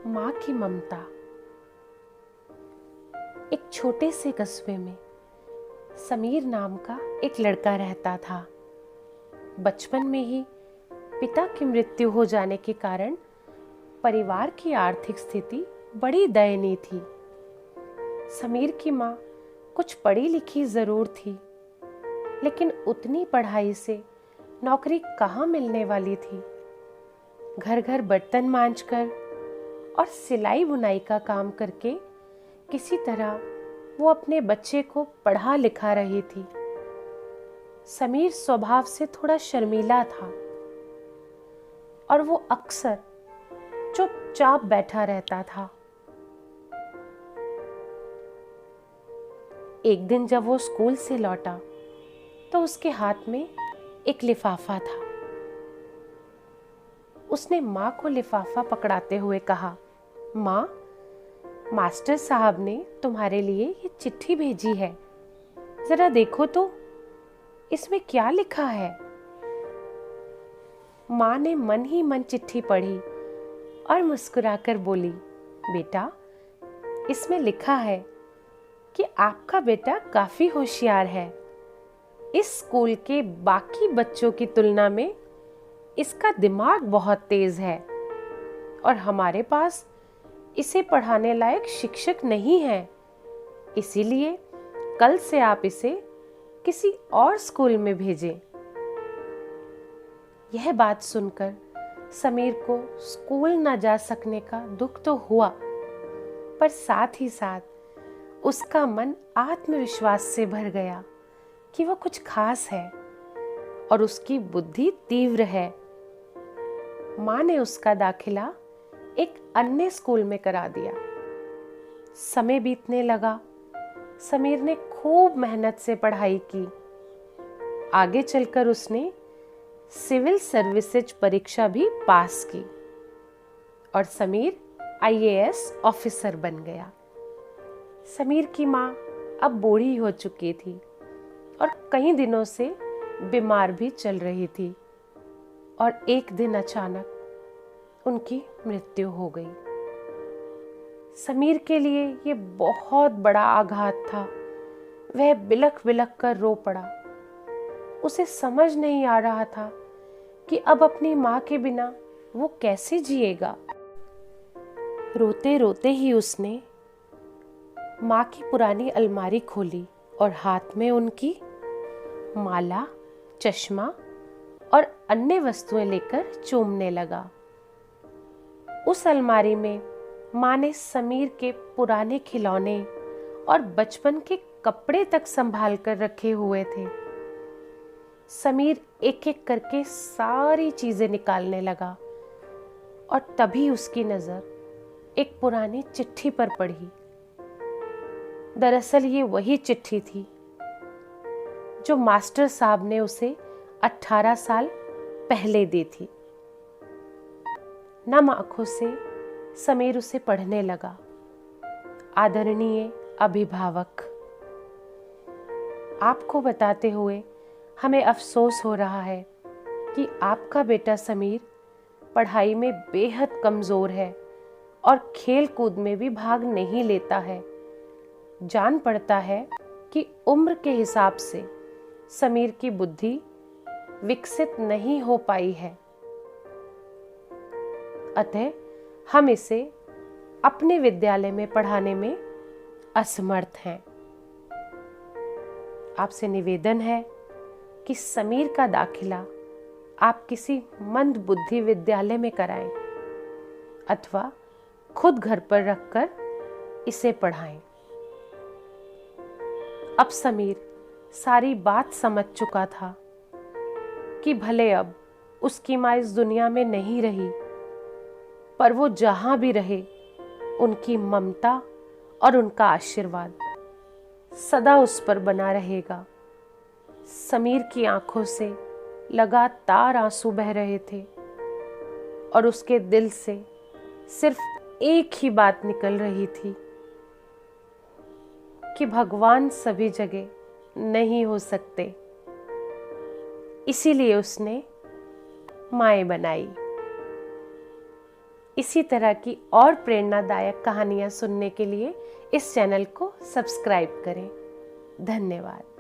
माँ की ममता। एक छोटे से कस्बे में समीर नाम का एक लड़का रहता था। बचपन में ही पिता की मृत्यु हो जाने के कारण परिवार की आर्थिक स्थिति बड़ी दयनीय थी। समीर की माँ कुछ पढ़ी लिखी जरूर थी, लेकिन उतनी पढ़ाई से नौकरी कहाँ मिलने वाली थी। घर घर बर्तन मांजकर और सिलाई बुनाई का काम करके किसी तरह वो अपने बच्चे को पढ़ा लिखा रही थी। समीर स्वभाव से थोड़ा शर्मीला था और वो अक्सर चुपचाप बैठा रहता था। एक दिन जब वो स्कूल से लौटा तो उसके हाथ में एक लिफाफा था। उसने माँ को लिफाफा पकड़ाते हुए कहा, माँ, मास्टर साहब ने तुम्हारे लिए ये चिट्ठी भेजी है, जरा देखो तो इसमें क्या लिखा है। माँ ने मन ही मन चिट्ठी पढ़ी और मुस्कुराकर बोली, बेटा, इसमें लिखा है कि आपका बेटा काफी होशियार है। इस स्कूल के बाकी बच्चों की तुलना में इसका दिमाग बहुत तेज है और हमारे पास इसे पढ़ाने लायक शिक्षक नहीं है। इसीलिए कल से आप इसे किसी और स्कूल में भेजें। यह बात सुनकर समीर को स्कूल न जा सकने का दुख तो हुआ, पर साथ ही साथ उसका मन आत्मविश्वास से भर गया कि वह कुछ खास है और उसकी बुद्धि तीव्र है। माँ ने उसका दाखिला एक अन्य स्कूल में करा दिया। समय बीतने लगा। समीर ने खूब मेहनत से पढ़ाई की। आगे चलकर उसने सिविल सर्विसेज परीक्षा भी पास की और समीर आईएएस ऑफिसर बन गया। समीर की माँ अब बूढ़ी हो चुकी थी और कई दिनों से बीमार भी चल रही थी और एक दिन अचानक उनकी मृत्यु हो गई। समीर के लिए ये बहुत बड़ा आघात था। वह बिलख बिलख कर रो पड़ा। उसे समझ नहीं आ रहा था कि अब अपनी माँ के बिना वो कैसे जिएगा। रोते रोते ही उसने माँ की पुरानी अलमारी खोली और हाथ में उनकी माला, चश्मा और अन्य वस्तुएं लेकर चूमने लगा। उस अलमारी में माँ ने समीर के पुराने खिलौने और बचपन के कपड़े तक संभाल कर रखे हुए थे। समीर एक एक करके सारी चीजें निकालने लगा और तभी उसकी नजर एक पुरानी चिट्ठी पर पड़ी। दरअसल ये वही चिट्ठी थी जो मास्टर साहब ने उसे 18 साल पहले दी थी। नम आंखों से समीर उसे पढ़ने लगा। आदरणीय अभिभावक, आपको बताते हुए हमें अफसोस हो रहा है कि आपका बेटा समीर पढ़ाई में बेहद कमजोर है और खेल कूद में भी भाग नहीं लेता है। जान पड़ता है कि उम्र के हिसाब से समीर की बुद्धि विकसित नहीं हो पाई है, अतः हम इसे अपने विद्यालय में पढ़ाने में असमर्थ हैं। आपसे निवेदन है कि समीर का दाखिला आप किसी मंद बुद्धि विद्यालय में कराएं अथवा खुद घर पर रखकर इसे पढ़ाएं। अब समीर सारी बात समझ चुका था कि भले अब उसकी माँ इस दुनिया में नहीं रही, पर वो जहां भी रहे उनकी ममता और उनका आशीर्वाद सदा उस पर बना रहेगा। समीर की आंखों से लगातार आंसू बह रहे थे और उसके दिल से सिर्फ एक ही बात निकल रही थी कि भगवान सभी जगह नहीं हो सकते, इसीलिए उसने माएँ बनाई। इसी तरह की और प्रेरणादायक कहानियाँ सुनने के लिए इस चैनल को सब्सक्राइब करें। धन्यवाद।